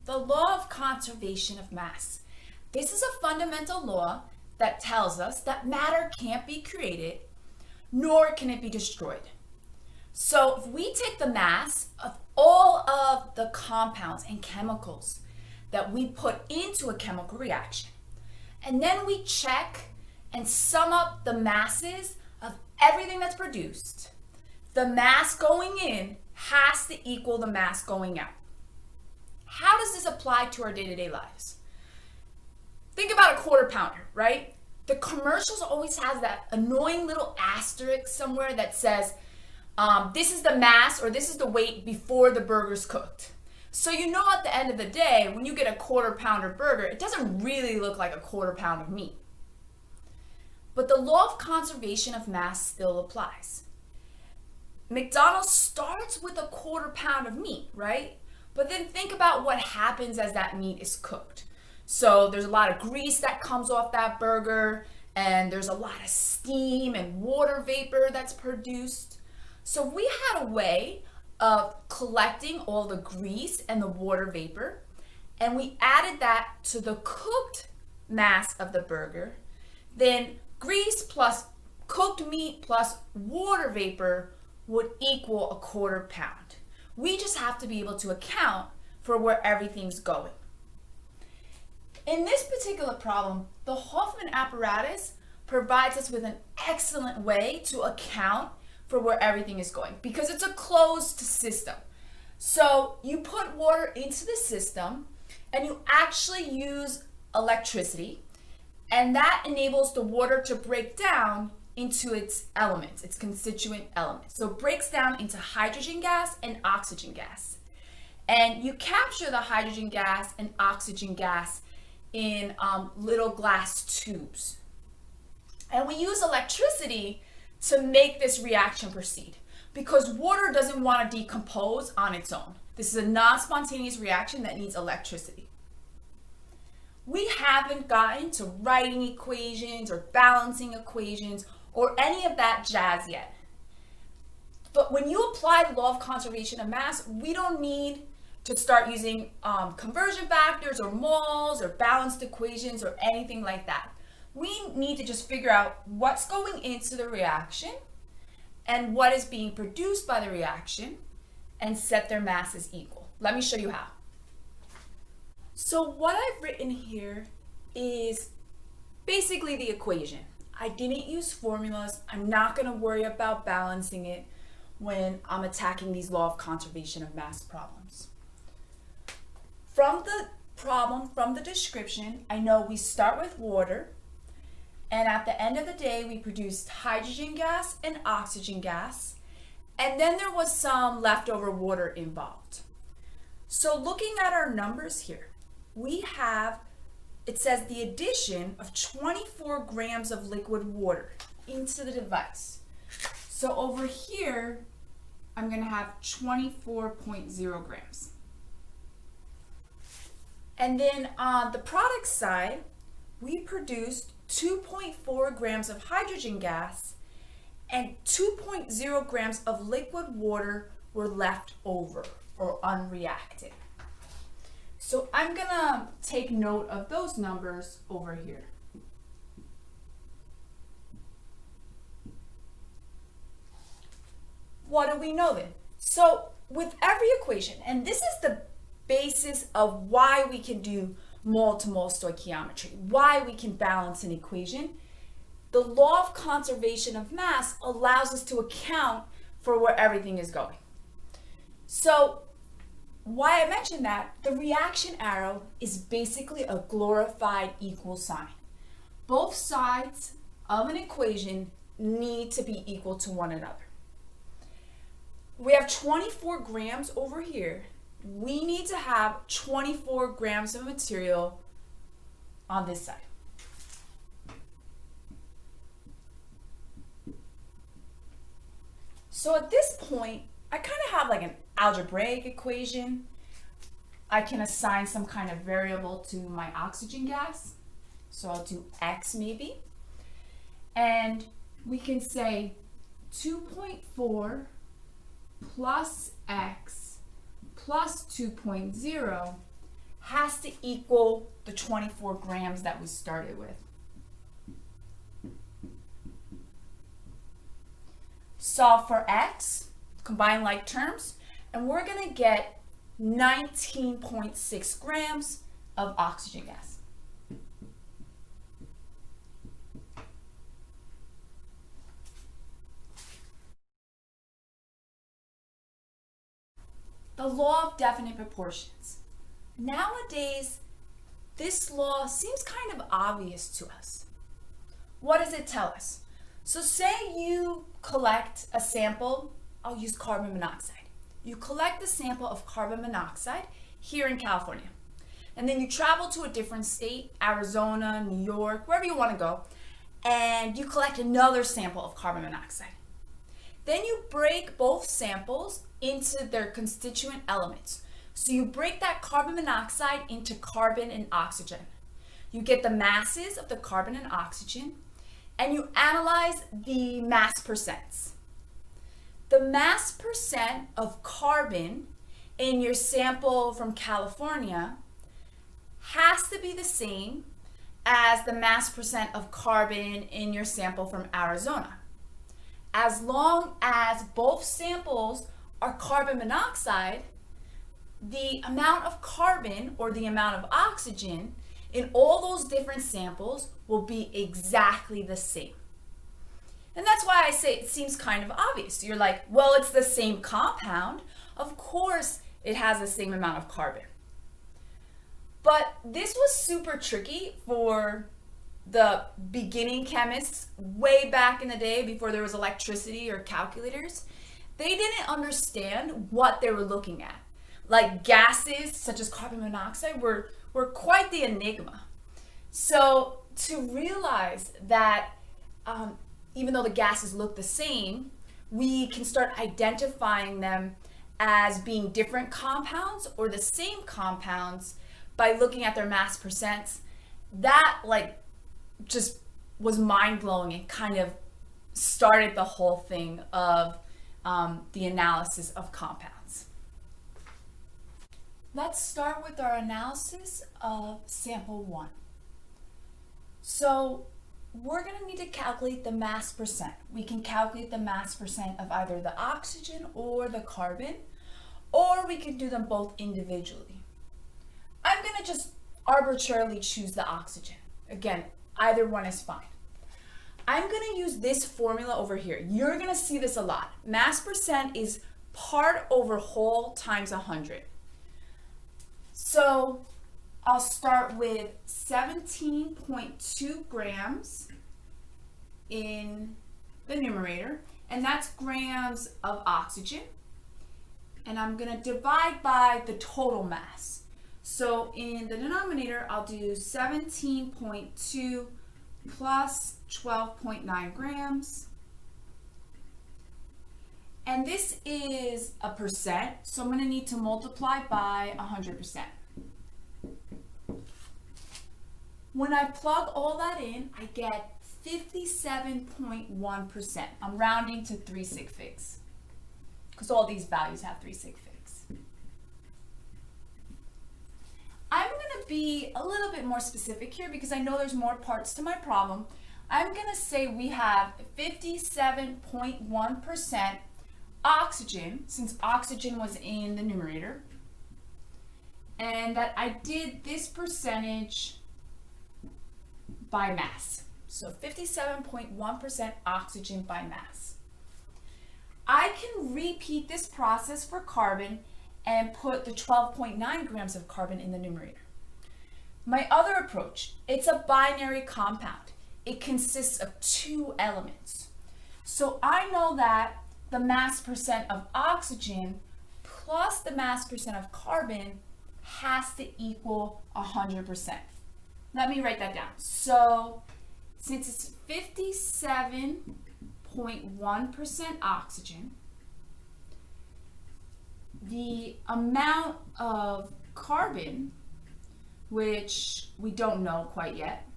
the law of conservation of mass. This is a fundamental law that tells us that matter can't be created, nor can it be destroyed. So if we take the mass of all of the compounds and chemicals that we put into a chemical reaction, and then we check and sum up the masses of everything that's produced, the mass going in has to equal the mass going out. How does this apply to our day-to-day lives? Think about a quarter pounder, right? The commercials always has that annoying little asterisk somewhere that says, this is the mass or this is the weight before the burger's cooked. So you know at the end of the day, when you get a quarter pounder burger, it doesn't really look like a quarter pound of meat. But the law of conservation of mass still applies. McDonald's starts with a quarter pound of meat, right? But then think about what happens as that meat is cooked. So there's a lot of grease that comes off that burger, and there's a lot of steam and water vapor that's produced. So if we had a way of collecting all the grease and the water vapor, and we added that to the cooked mass of the burger, then grease plus cooked meat plus water vapor would equal a quarter pound. We just have to be able to account for where everything's going. In this particular problem, the Hoffman apparatus provides us with an excellent way to account for where everything is going because it's a closed system. So you put water into the system and you actually use electricity, and that enables the water to break down into its elements, its constituent elements. So it breaks down into hydrogen gas and oxygen gas. And you capture the hydrogen gas and oxygen gas in little glass tubes. And we use electricity to make this reaction proceed because water doesn't want to decompose on its own. This is a non-spontaneous reaction that needs electricity. We haven't gotten to writing equations or balancing equations or any of that jazz yet. But when you apply the law of conservation of mass, we don't need to start using conversion factors or moles or balanced equations or anything like that. We need to just figure out what's going into the reaction and what is being produced by the reaction and set their masses equal. Let me show you how. So what I've written here is basically the equation. I didn't use formulas. I'm not going to worry about balancing it when I'm attacking these law of conservation of mass problems. From the problem, from the description, I know we start with water, and at the end of the day, we produced hydrogen gas and oxygen gas, and then there was some leftover water involved. So looking at our numbers here, we have, it says the addition of 24 grams of liquid water into the device. So over here, I'm going to have 24.0 grams. And then on the product side, we produced 2.4 grams of hydrogen gas and 2.0 grams of liquid water were left over or unreacted. So I'm gonna take note of those numbers over here. What do we know then? So with every equation, and this is the basis of why we can do mole-to-mole stoichiometry, why we can balance an equation, the law of conservation of mass allows us to account for where everything is going. So why I mentioned that, the reaction arrow is basically a glorified equal sign. Both sides of an equation need to be equal to one another. We have 24 grams over here. We need to have 24 grams of material on this side. So at this point, I kind of have like an algebraic equation. I can assign some kind of variable to my oxygen gas. So I'll do X maybe. And we can say 2.4 plus X plus 2.0 has to equal the 24 grams that we started with. Solve for x, combine like terms, and we're going to get 19.6 grams of oxygen gas. The law of definite proportions. Nowadays, this law seems kind of obvious to us. What does it tell us? So say you collect a sample, I'll use carbon monoxide. You collect a sample of carbon monoxide here in California. And then you travel to a different state, Arizona, New York, wherever you want to go, and you collect another sample of carbon monoxide. Then you break both samples into their constituent elements. So you break that carbon monoxide into carbon and oxygen. You get the masses of the carbon and oxygen, and you analyze the mass percents. The mass percent of carbon in your sample from California has to be the same as the mass percent of carbon in your sample from Arizona. As long as both samples are carbon monoxide, the amount of carbon or the amount of oxygen in all those different samples will be exactly the same. And that's why I say it seems kind of obvious. You're like, well, it's the same compound. Of course it has the same amount of carbon. But this was super tricky for the beginning chemists way back in the day before there was electricity or calculators. They didn't understand what they were looking at. Like gases such as carbon monoxide were quite the enigma. So to realize that even though the gases look the same, we can start identifying them as being different compounds or the same compounds by looking at their mass percents. That just was mind-blowing and kind of started the whole thing of the analysis of compounds. Let's start with our analysis of sample 1. So we're going to need to calculate the mass percent. We can calculate the mass percent of either the oxygen or the carbon, or we can do them both individually. I'm going to just arbitrarily choose the oxygen. Again, either one is fine. I'm going to use this formula over here. You're going to see this a lot. Mass percent is part over whole times 100. So I'll start with 17.2 grams in the numerator, and that's grams of oxygen. And I'm going to divide by the total mass. So in the denominator, I'll do 17.2 plus 12.9 grams. And this is a percent, so I'm going to need to multiply by 100%. When I plug all that in, I get 57.1%. I'm rounding to 3 sig figs because all these values have 3 sig figs. I'm going to be a little bit more specific here because I know there's more parts to my problem. I'm going to say we have 57.1% oxygen, since oxygen was in the numerator, and that I did this percentage by mass. So 57.1% oxygen by mass. I can repeat this process for carbon and put the 12.9 grams of carbon in the numerator. My other approach, it's a binary compound. It consists of 2 elements. So I know that the mass percent of oxygen plus the mass percent of carbon has to equal 100%. Let me write that down. So since it's 57.1% oxygen, the amount of carbon, which we don't know quite yet,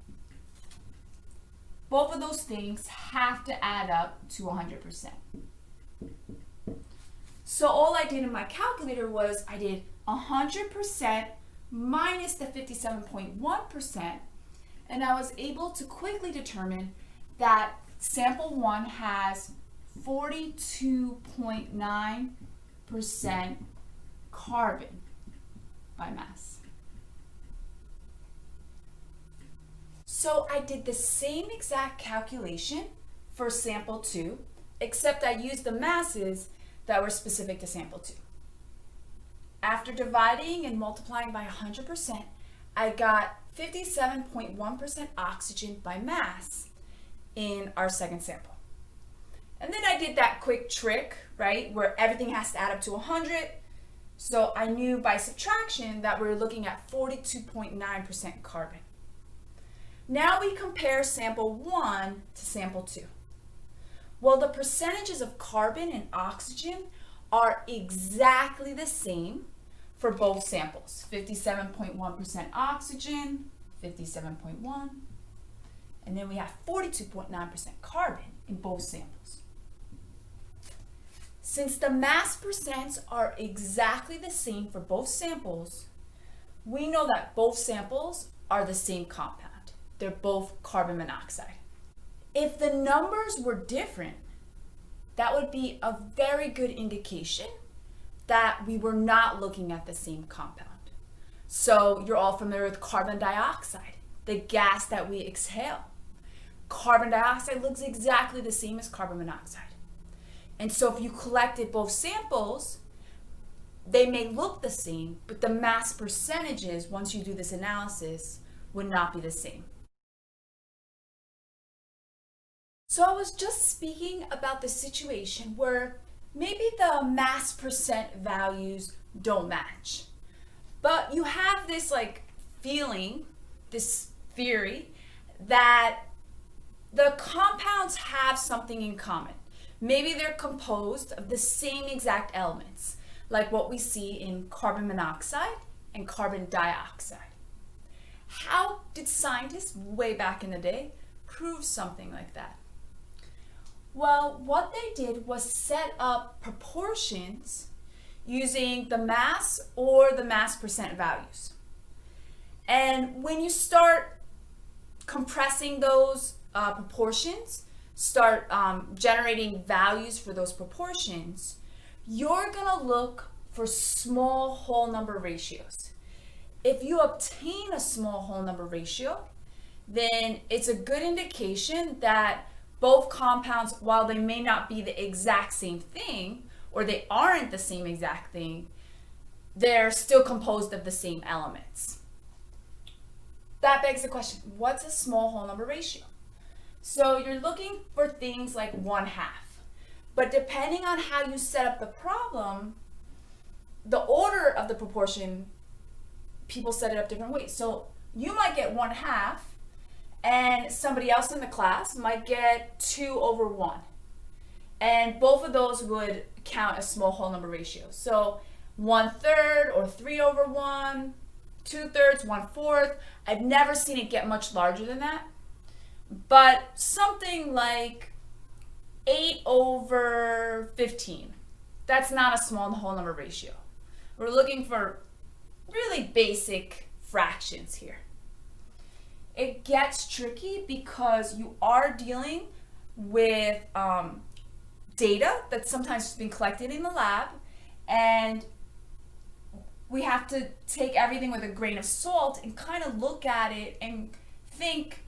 both of those things have to add up to 100%. So all I did in my calculator was I did 100% minus the 57.1%, and I was able to quickly determine that sample 1 has 42.9% carbon by mass. So I did the same exact calculation for sample 2, except I used the masses that were specific to sample 2. After dividing and multiplying by 100%, I got 57.1% oxygen by mass in our second sample. And then I did that quick trick, right, where everything has to add up to 100. So I knew by subtraction that we were looking at 42.9% carbon. Now we compare sample 1 to sample 2. Well, the percentages of carbon and oxygen are exactly the same for both samples. 57.1% oxygen, 57.1, and then we have 42.9% carbon in both samples. Since the mass percents are exactly the same for both samples, we know that both samples are the same compound. They're both carbon monoxide. If the numbers were different, that would be a very good indication that we were not looking at the same compound. So you're all familiar with carbon dioxide, the gas that we exhale. Carbon dioxide looks exactly the same as carbon monoxide. And so if you collected both samples, they may look the same, but the mass percentages, once you do this analysis, would not be the same. So I was just speaking about the situation where maybe the mass percent values don't match, but you have this feeling, this theory that the compounds have something in common. Maybe they're composed of the same exact elements, like what we see in carbon monoxide and carbon dioxide. How did scientists way back in the day prove something like that? Well, what they did was set up proportions using the mass or the mass percent values. And when you start compressing those proportions, start generating values for those proportions, you're gonna look for small whole number ratios. If you obtain a small whole number ratio, then it's a good indication that both compounds, while they may not be the exact same thing, or they aren't the same exact thing, they're still composed of the same elements. That begs the question, what's a small whole number ratio? So you're looking for things like 1/2. But depending on how you set up the problem, the order of the proportion, people set it up different ways. So you might get 1/2, and somebody else in the class might get 2/1. And both of those would count as small whole number ratios. So 1/3 or 3/1, 2/3, 1/4. I've never seen it get much larger than that. But something like 8/15. That's not a small whole number ratio. We're looking for really basic fractions here. It gets tricky because you are dealing with data that's sometimes been collected in the lab, and we have to take everything with a grain of salt and kind of look at it and think,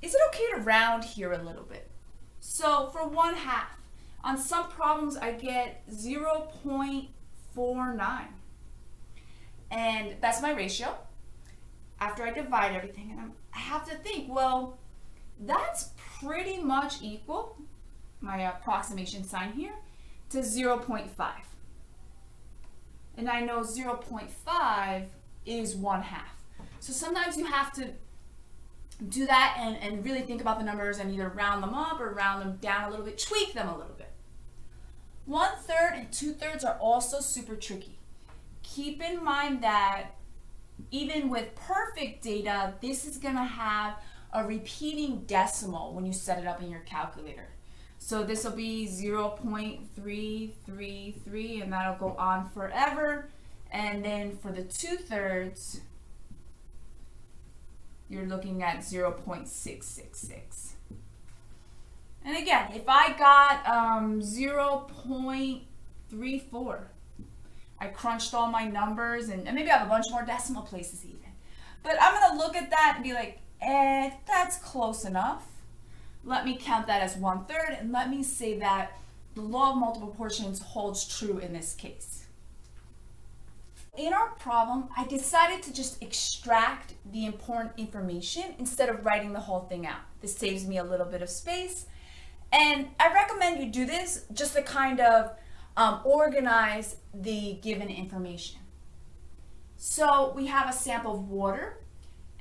is it okay to round here a little bit? So for 1/2, on some problems I get 0.49, and that's my ratio after I divide everything. And I have to think, well, that's pretty much equal, my approximation sign here, to 0.5. And I know 0.5 is 1/2. So sometimes you have to do that and really think about the numbers and either round them up or round them down a little bit, tweak them a little bit. 1/3 and 2/3 are also super tricky. Keep in mind that even with perfect data, this is gonna have a repeating decimal when you set it up in your calculator. So this will be 0.333, and that'll go on forever. And then for the 2/3, you're looking at 0.666. And again, if I got 0.34, I crunched all my numbers, and maybe I have a bunch more decimal places even. But I'm going to look at that and be like, that's close enough. Let me count that as 1/3, and let me say that the law of multiple proportions holds true in this case. In our problem, I decided to just extract the important information instead of writing the whole thing out. This saves me a little bit of space. And I recommend you do this just to kind of organize the given information. So we have a sample of water,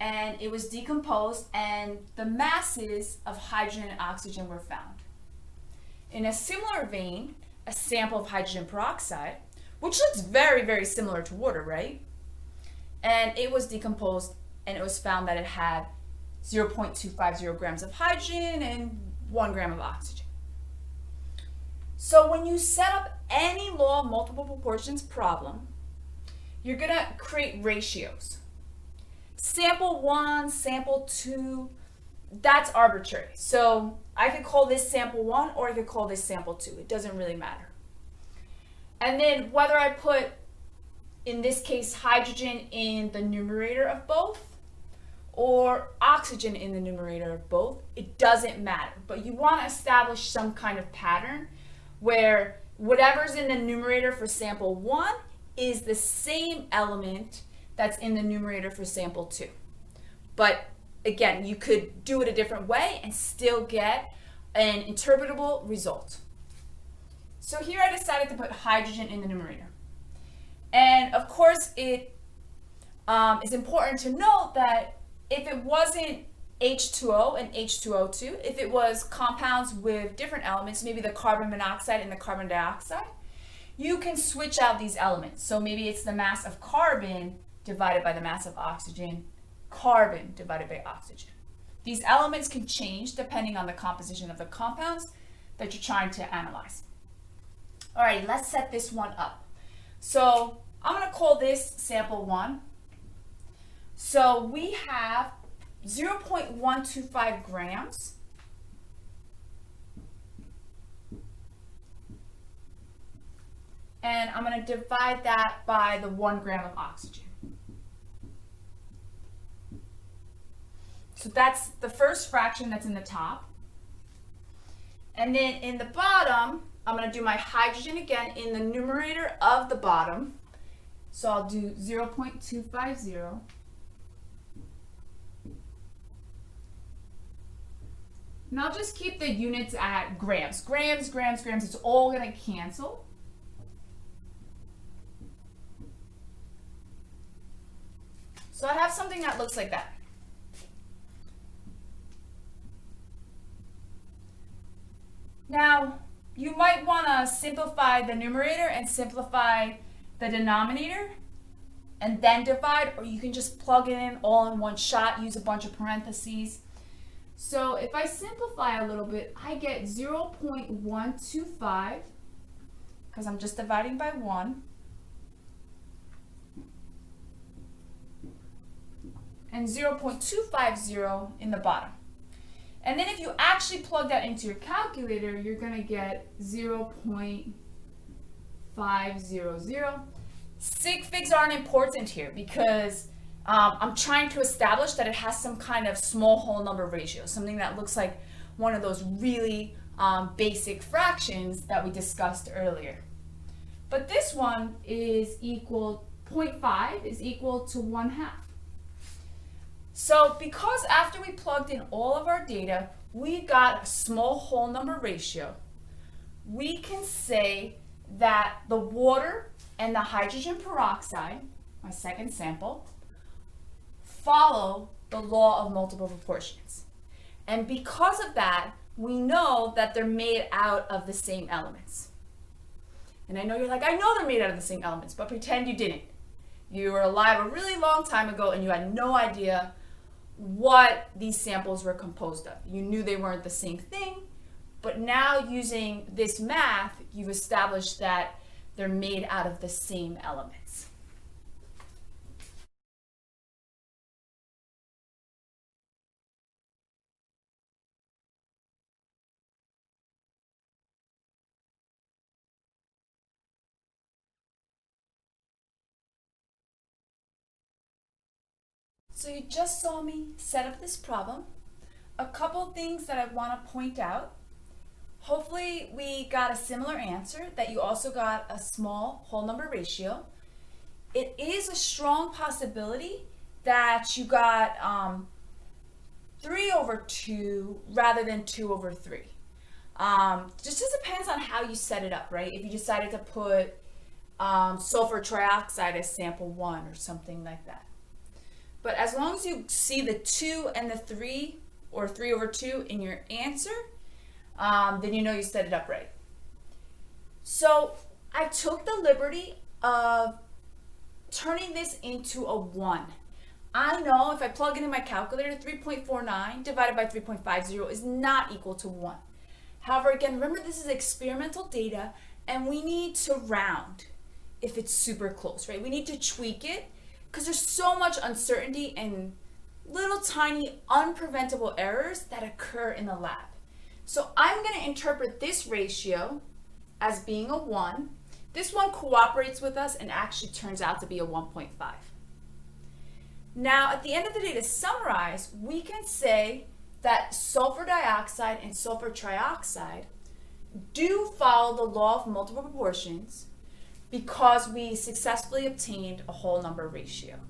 and it was decomposed, and the masses of hydrogen and oxygen were found. In a similar vein, a sample of hydrogen peroxide, which looks very, very similar to water, right? And it was decomposed, and it was found that it had 0.250 grams of hydrogen and 1 gram of oxygen. So when you set up any law of multiple proportions problem, you're going to create ratios. Sample 1, sample 2, that's arbitrary. So I could call this sample 1 or I could call this sample 2. It doesn't really matter. And then whether I put, in this case, hydrogen in the numerator of both or oxygen in the numerator of both, it doesn't matter. But you want to establish some kind of pattern where whatever's in the numerator for sample 1 is the same element that's in the numerator for sample 2. But again, you could do it a different way and still get an interpretable result. So here I decided to put hydrogen in the numerator. And of course, it is important to note that if it wasn't H2O and H2O2, if it was compounds with different elements, maybe the carbon monoxide and the carbon dioxide, you can switch out these elements. So maybe it's the mass of carbon divided by the mass of oxygen, carbon divided by oxygen. These elements can change depending on the composition of the compounds that you're trying to analyze. Alrighty, let's set this one up. So I'm going to call this sample 1. So we have 0.125 grams. And I'm going to divide that by the 1 gram of oxygen. So that's the first fraction that's in the top. And then in the bottom, I'm going to do my hydrogen again in the numerator of the bottom. So I'll do 0.250. And I'll just keep the units at grams. Grams, grams, grams. It's all going to cancel. So I have something that looks like that. Now, you might want to simplify the numerator and simplify the denominator and then divide, or you can just plug it in all in one shot, use a bunch of parentheses. So if I simplify a little bit, I get 0.125, because I'm just dividing by 1, and 0.250 in the bottom. And then if you actually plug that into your calculator, you're going to get 0.500. Sig figs aren't important here because I'm trying to establish that it has some kind of small whole number ratio, something that looks like one of those really basic fractions that we discussed earlier. But this one is equal, 0.5 is equal to 1/2. So because after we plugged in all of our data, we got a small whole number ratio, we can say that the water and the hydrogen peroxide, my second sample, follow the law of multiple proportions. And because of that, we know that they're made out of the same elements. And I know you're like, I know they're made out of the same elements, but pretend you didn't. You were alive a really long time ago and you had no idea what these samples were composed of. You knew they weren't the same thing, but now using this math, you've established that they're made out of the same elements. So you just saw me set up this problem. A couple things that I want to point out. Hopefully we got a similar answer, that you also got a small whole number ratio. It is a strong possibility that you got 3/2 rather than 2/3. Just depends on how you set it up, right? If you decided to put sulfur trioxide as sample 1 or something like that. But as long as you see the 2 and the 3 or 3/2 in your answer, then you know you set it up right. So I took the liberty of turning this into a 1. I know if I plug it in my calculator, 3.49 divided by 3.50 is not equal to 1. However, again, remember this is experimental data and we need to round if it's super close, right? We need to tweak it because there's so much uncertainty and little tiny unpreventable errors that occur in the lab. So I'm going to interpret this ratio as being a 1. This one cooperates with us and actually turns out to be a 1.5. Now, at the end of the day, to summarize, we can say that sulfur dioxide and sulfur trioxide do follow the law of multiple proportions because we successfully obtained a whole number ratio.